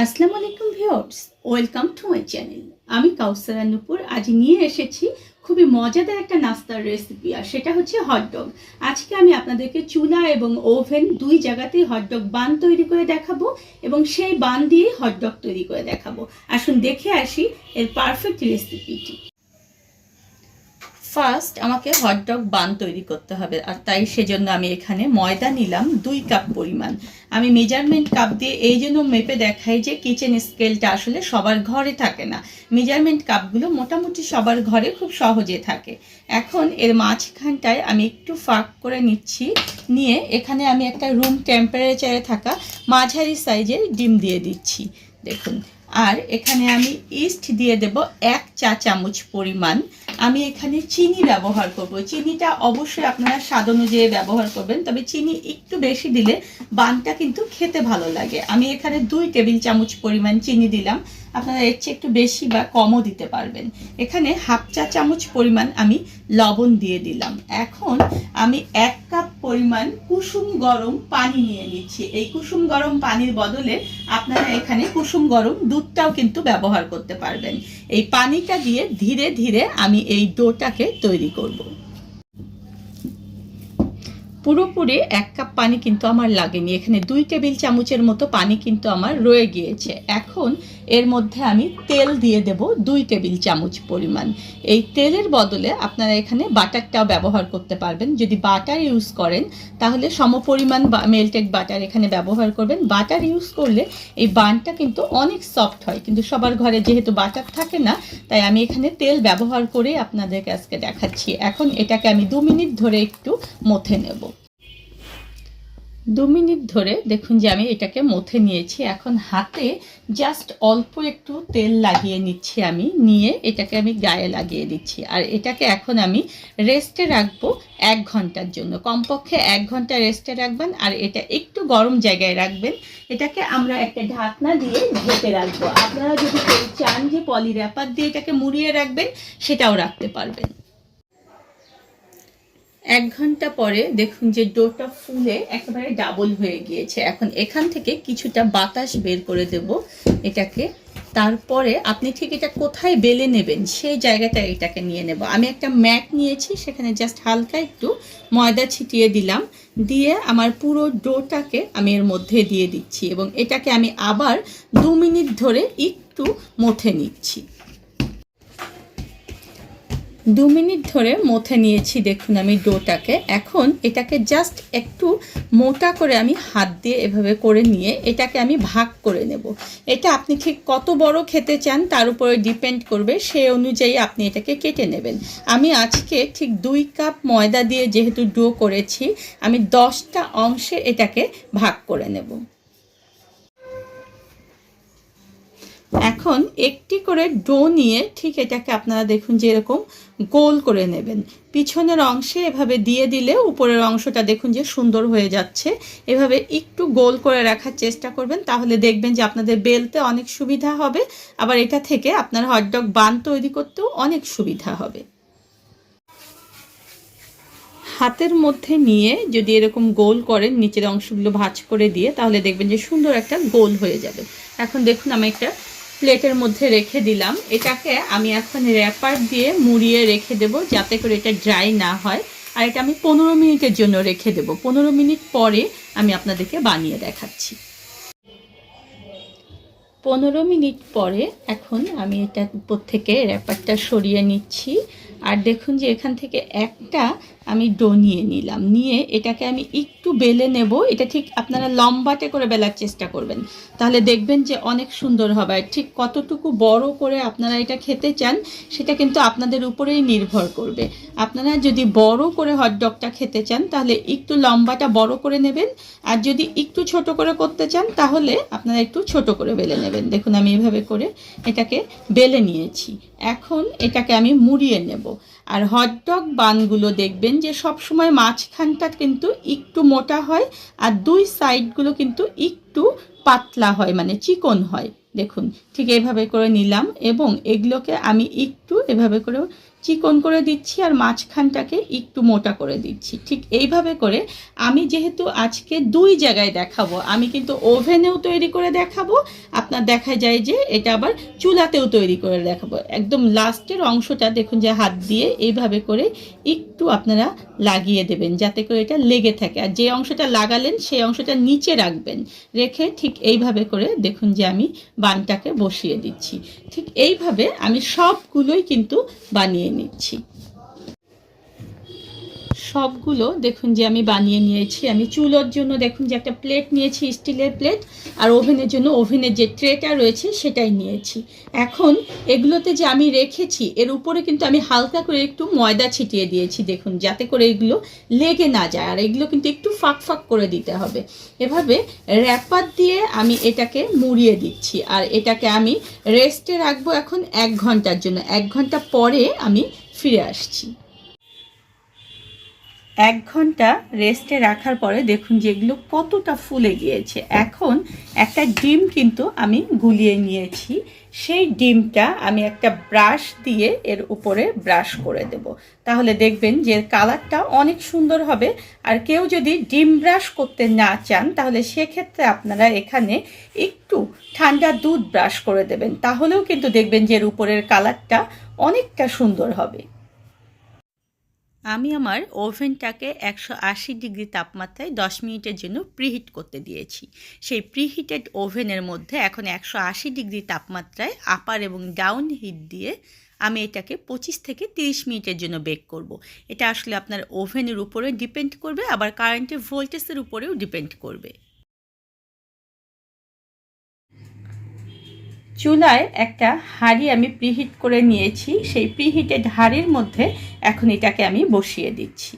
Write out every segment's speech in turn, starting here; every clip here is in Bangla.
আসসালামু আলাইকুম viewers, welcome to my channel. আমি কাউসারা নূপুর আজ নিয়ে এসেছি খুবই মজাদার একটা নাস্তার রেসিপি, আর সেটা হচ্ছে হটডগ। আজকে আমি আপনাদেরকে চুলা এবং ওভেন দুই জায়গাতেই হটডগ বান তৈরি করে দেখাবো এবং সেই বান দিয়ে হটডগ তৈরি করে দেখাবো। আসুন দেখে আসি এর পারফেক্ট রেসিপিটি। ফার্স্ট আমাকে হটডগ বান তৈরি করতে হবে, আর তাই সেজন্য আমি এখানে ময়দা নিলাম 2 কাপ পরিমাণ। আমি মেজারমেন্ট কাপ দিয়ে এই জন্য মেপে দেখাই যে কিচেন স্কেলটা আসলে সবার ঘরে থাকে না। মেজারমেন্ট কাপগুলো মোটামুটি সবার ঘরে খুব সহজে থাকে। এখন এর মাঝখানটায় আমি একটু ফাঁক করে নিচ্ছি, নিয়ে এখানে আমি একটা রুম টেম্পারেচারে থাকা মাঝারি সাইজের ডিম দিয়ে দিচ্ছি, দেখুন। আর এখানে আমি ইস্ট দিয়ে দেব 1 চা চামচ পরিমাণ। আমি এখানে চিনি ব্যবহার করব। চিনিটা অবশ্যই আপনারা স্বাদ অনুযায়ী ব্যবহার করবেন, তবে চিনি একটু বেশি দিলে বানটা কিন্তু খেতে ভালো লাগে। আমি এখানে 2 টেবিল চামচ পরিমাণ চিনি দিলাম, আপনারা এর চেয়ে একটু বেশি বা কমও দিতে পারবেন। এখানে হাফ চা চামচ পরিমাণ আমি লবণ দিয়ে দিলাম। এখন আমি 1 কাপ পরিমাণ কুসুম গরম পানি নিয়ে নিচ্ছি। এই কুসুম গরম পানির বদলে আপনারা এখানে কুসুম গরম দুধটাও কিন্তু ব্যবহার করতে পারবেন। এই পানিটা দিয়ে ধীরে ধীরে আমি এই ডোটাকে তৈরি করব। পুরোপুরি 1 কাপ পানি কিন্তু আমার লাগেনি, এখানে 2 টেবিল চামচের মতো পানি কিন্তু আমার রয়ে গিয়েছে। এখন এর মধ্যে আমি তেল দিয়ে দেব 2 টেবিল চামচ পরিমাণ। এই তেলের বদলে আপনারা এখানে বাটারটাও ব্যবহার করতে পারবেন। যদি বাটার ইউজ করেন তাহলে সমপরিমাণ মেল্টেড বাটার এখানে ব্যবহার করবেন। বাটার ইউজ করলে এই বানটা কিন্তু অনেক সফট হয়, কিন্তু সবার ঘরে যেহেতু বাটার থাকে না, তাই আমি এখানে তেল ব্যবহার করে আপনাদেরকে আজকে দেখাচ্ছি। এখন এটাকে আমি 2 মিনিট ধরে একটু মথে নেব। 2 মিনিট ধরে দেখুন যে আমি এটাকে মথে নিয়েছি। এখন হাতে জাস্ট অল্প একটু তেল লাগিয়ে নিচ্ছি, আমি নিয়ে এটাকে আমি গায়ে লাগিয়ে দিচ্ছি। আর এটাকে এখন আমি রেস্টে রাখবো 1 ঘন্টার জন্য। কমপক্ষে 1 ঘন্টা রেস্টে রাখবেন, আর এটা একটু গরম জায়গায় রাখবেন। এটাকে আমরা একটা ঢাকনা দিয়ে ঢেকে রাখবো। আপনারা যদি চান যে পলি র্যাপার দিয়ে এটাকে মুড়িয়ে রাখবেন, সেটাও রাখতে পারবেন। 1 ঘন্টা পরে দেখুন যে ডোটা ফুলে একেবারে ডাবল হয়ে গিয়েছে। এখন এখান থেকে কিছুটা বাতাস বের করে দেব এটাকে। তারপরে আপনি ঠিক এটা কোথায় বেলে নেবেন সেই জায়গাটা এটাকে নিয়ে নেব। আমি একটা ম্যাট নিয়েছি, সেখানে জাস্ট হালকা একটু ময়দা ছিটিয়ে দিলাম, দিয়ে আমার পুরো ডোটাকে আমি এর মধ্যে দিয়ে দিচ্ছি এবং এটাকে আমি আবার 2 মিনিট ধরে একটু মথে নিচ্ছি। 2 মিনিট ধরে মথে নিয়েছি দেখুন আমি ডোটাকে। এখন এটাকে জাস্ট একটু মোটা করে আমি হাত দিয়ে এভাবে করে নিয়ে এটাকে আমি ভাগ করে নেব। এটা আপনি ঠিক কত বড় খেতে চান তার উপরে ডিপেন্ড করবে, সেই অনুযায়ী আপনি এটাকে কেটে নেবেন। আমি আজকে ঠিক 2 কাপ ময়দা দিয়ে যেহেতু ডো করেছি, আমি 10টা অংশে এটাকে ভাগ করে নেব। এখন একটি করে ডো নিয়ে ঠিক এটাকে আপনারা দেখুন যে এরকম গোল করে নেবেন। পিছনের অংশে এভাবে দিয়ে দিলে উপরের অংশটা দেখুন যে সুন্দর হয়ে যাচ্ছে। এভাবে একটু গোল করে রাখার চেষ্টা করবেন, তাহলে দেখবেন যে আপনাদের বেলতে অনেক সুবিধা হবে। আবার এটা থেকে আপনার হটডগ বান তৈরি করতেও অনেক সুবিধা হবে। হাতের মধ্যে নিয়ে যদি এরকম গোল করেন, নিচের অংশগুলো ভাঁজ করে দিয়ে, তাহলে দেখবেন যে সুন্দর একটা গোল হয়ে যাবে। এখন দেখুন আমি একটা প্লেটের মধ্যে রেখে দিলাম। এটাকে আমি এখন র্যাপার দিয়ে মুড়িয়ে রেখে দেব, যাতে করে এটা ড্রাই না হয়। আর এটা আমি 15 মিনিটের জন্য রেখে দেব। 15 মিনিট পরে আমি আপনাদেরকে বানিয়ে দেখাচ্ছি। 15 মিনিট পরে এখন আমি এটার উপর থেকে র্যাপারটা সরিয়ে নিচ্ছি। আর দেখুন যে এখান থেকে একটা আমি ডো নিয়ে নিলাম, নিয়ে এটাকে আমি একটু বেলে নেব। এটা ঠিক আপনারা লম্বাটে করে বেলার চেষ্টা করবেন, তাহলে দেখবেন যে অনেক সুন্দর হবে। আর ঠিক কতটুকু বড় করে আপনারা এটা খেতে চান সেটা কিন্তু আপনাদের উপরেই নির্ভর করবে। আপনারা যদি বড় করে হটডগটা খেতে চান তাহলে একটু লম্বাটা বড় করে নেবেন, আর যদি একটু ছোট করে করতে চান তাহলে আপনারা একটু ছোট করে বেলে নেবেন। দেখুন আমি এভাবে করে এটাকে বেলে নিয়েছি। এখন এটাকে আমি মুড়িয়ে নেব। আর হটডগ বানগুলো দেখবেন যে সব সময় মাঝখানটা কিন্তু একটু মোটা হয়, আর 2 সাইডগুলো কিন্তু একটু পাতলা হয়, মানে চিকন হয়। দেখুন ঠিক এভাবে করে নিলাম এবং এগুলোকে আমি একটু এভাবে করে চিকন করে দিচ্ছি আর মাঝখানটাকে একটু মোটা করে দিচ্ছি। ঠিক এইভাবে করে আমি যেহেতু আজকে 2 জায়গায় দেখাবো, আমি কিন্তু ওভেনেও তৈরি করে দেখাবো, আপনার দেখা যায় যে এটা আবার চুলাতেও তৈরি করে দেখাবো। একদম লাস্টের অংশটা দেখুন যে হাত দিয়ে এইভাবে করে একটু আপনারা লাগিয়ে দেবেন যাতে করে এটা লেগে থাকে, আর যে অংশটা লাগালেন সেই অংশটা নিচে রাখবেন, রেখে ঠিক এইভাবে করে দেখুন যে আমি বানটাকে বসিয়ে দিচ্ছি। ঠিক এইভাবে আমি সবগুলোই কিন্তু বানিয়ে নিচ্ছি। সবগুলো দেখুন যে আমি বানিয়ে নিয়েছি। আমি চুলোর জন্য দেখুন যে একটা প্লেট নিয়েছি, স্টিলের প্লেট, আর ওভেনের জন্য ওভেনের যে ট্রেটা রয়েছে সেটাই নিয়েছি। এখন এগুলোতে যে আমি রেখেছি এর উপরে কিন্তু আমি হালকা করে একটু ময়দা ছিটিয়ে দিয়েছি দেখুন, যাতে করে এগুলো লেগে না যায়, আর এগুলো কিন্তু একটু ফাঁক ফাঁক করে দিতে হবে। এভাবে র্যাপার দিয়ে আমি এটাকে মুড়িয়ে দিচ্ছি, আর এটাকে আমি রেস্টে রাখবো এখন 1 ঘন্টার জন্য। 1 ঘন্টা পরে আমি ফিরে আসছি। 1 ঘন্টা রেস্টে রাখার পরে দেখুন যে এগুলো কতটা ফুলে গিয়েছে। এখন একটা ডিম কিন্তু আমি গুলিয়ে নিয়েছি, সেই ডিমটা আমি একটা ব্রাশ দিয়ে এর উপরে ব্রাশ করে দেব, তাহলে দেখবেন যে কালারটা অনেক সুন্দর হবে। আর কেউ যদি ডিম ব্রাশ করতে না চান তাহলে সেক্ষেত্রে আপনারা এখানে একটু ঠান্ডা দুধ ব্রাশ করে দেবেন, তাহলেও কিন্তু দেখবেন যে এর উপরের কালারটা অনেকটা সুন্দর হবে। আমি আমার ওভেনটাকে 180 ডিগ্রি তাপমাত্রায় 10 মিনিটের জন্য প্রিহিট করতে দিয়েছি। সেই প্রিহিটেড ওভেনের মধ্যে এখন 180 ডিগ্রি তাপমাত্রায় আপার এবং ডাউন হিট দিয়ে আমি এটাকে 25 থেকে 30 মিনিটের জন্য বেক করব। এটা আসলে আপনার ওভেনের উপরে ডিপেন্ড করবে, আবার কারেন্টের ভোল্টেজের উপরেও ডিপেন্ড করবে। চুলায় একটা হাঁড়ি আমি প্রিহিট করে নিয়েছি, সেই প্রিহিটেড হাঁড়ির মধ্যে এখন এটাকে আমি বসিয়ে দিচ্ছি।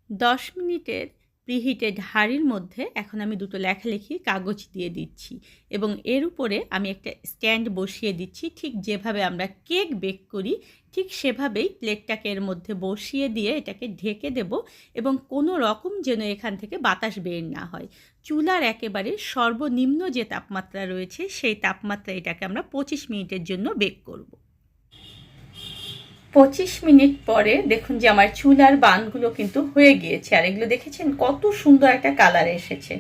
10 মিনিটের প্রিহিটেড হাঁড়ির মধ্যে এখন আমি দুটো লেখালেখি কাগজ দিয়ে দিচ্ছি, এবং এর উপরে আমি একটা স্ট্যান্ড বসিয়ে দিচ্ছি। ঠিক যেভাবে আমরা কেক বেক করি ঠিক সেভাবেই প্লেটটাকে এর মধ্যে বসিয়ে দিয়ে এটাকে ঢেকে দেব, এবং কোনো রকম যেন এখান থেকে বাতাস বের না হয়। চুলার একেবারে সর্বনিম্ন যে তাপমাত্রা রয়েছে সেই তাপমাত্রা এটাকে আমরা 25 মিনিটের জন্য বেক করব। 25 মিনিট পরে দেখুন যে আমার চুলার বানগুলো কিন্তু হয়ে গিয়েছে, আর এগুলো দেখেছেন কত সুন্দর একটা কালার এসেছে।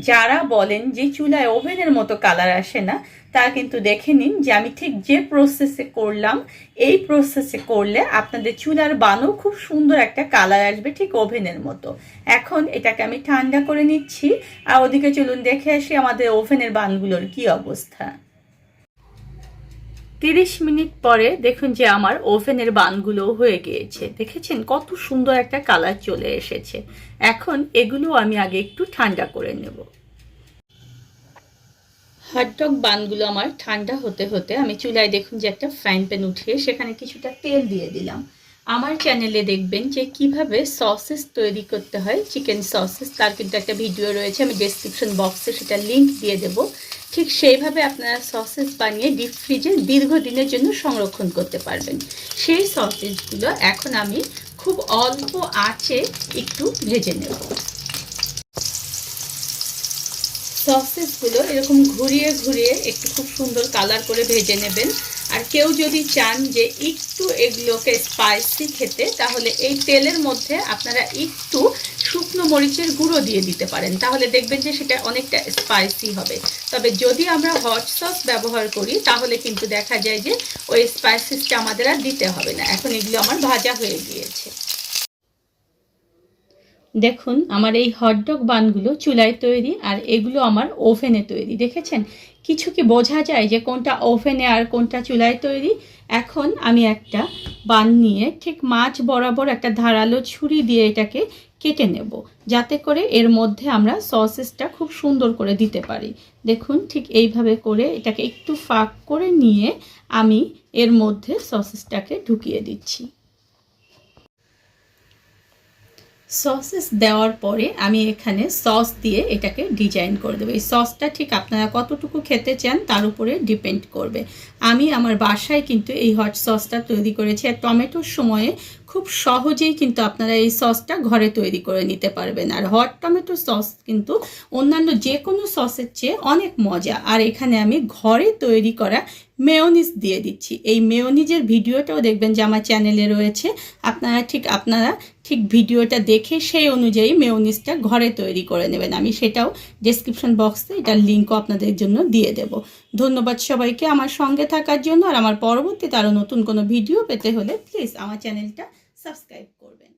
যারা বলেন যে চুলায় ওভেনের মতো কালার আসে না, তা কিন্তু দেখে নিন যে আমি ঠিক যে প্রসেসে করলাম এই প্রসেসে করলে আপনাদের চুলার বানও খুব সুন্দর একটা কালার আসবে, ঠিক ওভেনের মতো। এখন এটাকে আমি ঠান্ডা করে নিচ্ছি, আর ওদিকে চলুন দেখে আসি আমাদের ওভেনের বানগুলোর কি অবস্থা। 30 মিনিট পরে দেখুন যে আমার ওভেনের বানগুলো হয়ে গিয়েছে। দেখেছেন কত সুন্দর একটা কালার চলে এসেছে। এখন এগুলো আমি আগে একটু ঠান্ডা করে নেব। হটডগ বানগুলো আমার ঠান্ডা হতে হতে আমি চুলায় দেখুন যে একটা ফ্রাইং প্যান উঠিয়ে সেখানে কিছুটা তেল দিয়ে দিলাম। আমার চ্যানেলে দেখবেন যে কিভাবে সসেস তৈরি করতে হয়, চিকেন সসেস, তার কিন্তু একটা ভিডিও রয়েছে, আমি ডেসক্রিপশন বক্সে সেটা লিংক দিয়ে দেব। ঠিক সেইভাবে আপনারা সসেস বানিয়ে ডিপ ফ্রিজে দীর্ঘদিনের জন্য সংরক্ষণ করতে পারবেন। সেই সসেসগুলো এখন আমি খুব অল্প আঁচে একটু ভেজে নেব। সসেসগুলো এরকম ঘুরিয়ে ঘুরিয়ে একটু খুব সুন্দর কালার করে ভেজে নেবেন। আর কেউ যদি চান যে একটু এগুলোকে স্পাইসি খেতে, তাহলে এই তেলের মধ্যে আপনারা একটু শুকনো মরিচের গুঁড়ো দিয়ে দিতে পারেন, তাহলে দেখবেন যে সেটা অনেকটা স্পাইসি হবে। তবে যদি আমরা হট সস ব্যবহার করি তাহলে কিন্তু দেখা যায় যে ওই স্পাইসিসটা আমাদের আর দিতে হবে না। এখন এগুলো আমার ভাজা হয়ে গিয়েছে। দেখুন আমার এই হটডগ বানগুলো চুলায় তৈরি, আর এগুলো আমার ওভেনে তৈরি। দেখেছেন কিছু কি বোঝা যায় যে কোনটা ওভেনে আর কোনটা চুলায় তৈরি? এখন আমি একটা বান নিয়ে ঠিক মাঝ বরাবর একটা ধারালো ছুরি দিয়ে এটাকে কেটে নেব, যাতে করে এর মধ্যে আমরা সসেসটা খুব সুন্দর করে দিতে পারি। দেখুন ঠিক এইভাবে করে এটাকে একটু ফাঁক করে নিয়ে আমি এর মধ্যে সসেসটাকে ঢুকিয়ে দিচ্ছি। সসেস দেওয়ার পরে আমি এখানে সস দিয়ে এটাকে ডিজাইন করে দেবো। এই সসটা ঠিক আপনারা কতটুকু খেতে চান তার উপরে ডিপেন্ড করবে। আমি আমার বাসায় কিন্তু এই হট সসটা তৈরি করেছি, আর টমেটোর সময়ে খুব সহজেই কিন্তু আপনারা এই সসটা ঘরে তৈরি করে নিতে পারবেন। আর হট টমেটো সস কিন্তু অন্যান্য যে কোনো সসের চেয়ে অনেক মজা। আর এখানে আমি ঘরে তৈরি করা মেয়োনিজ দিয়ে দিচ্ছি। এই মেয়োনিজের ভিডিওটাও দেখবেন যে আমার চ্যানেলে রয়েছে। আপনারা ঠিক ভিডিওটা দেখে সেই অনুযায়ী মেয়োনিজটা ঘরে তৈরি করে নেবেন। আমি সেটাও ডেসক্রিপশন বক্সে এটার লিঙ্কও আপনাদের জন্য দিয়ে দেব। ধন্যবাদ সবাইকে আমার সঙ্গে থাকার জন্য। আর আমার পরবর্তীতে আরও নতুন কোনো ভিডিও পেতে হলে প্লিজ আমার চ্যানেলটা সাবস্ক্রাইব করবেন।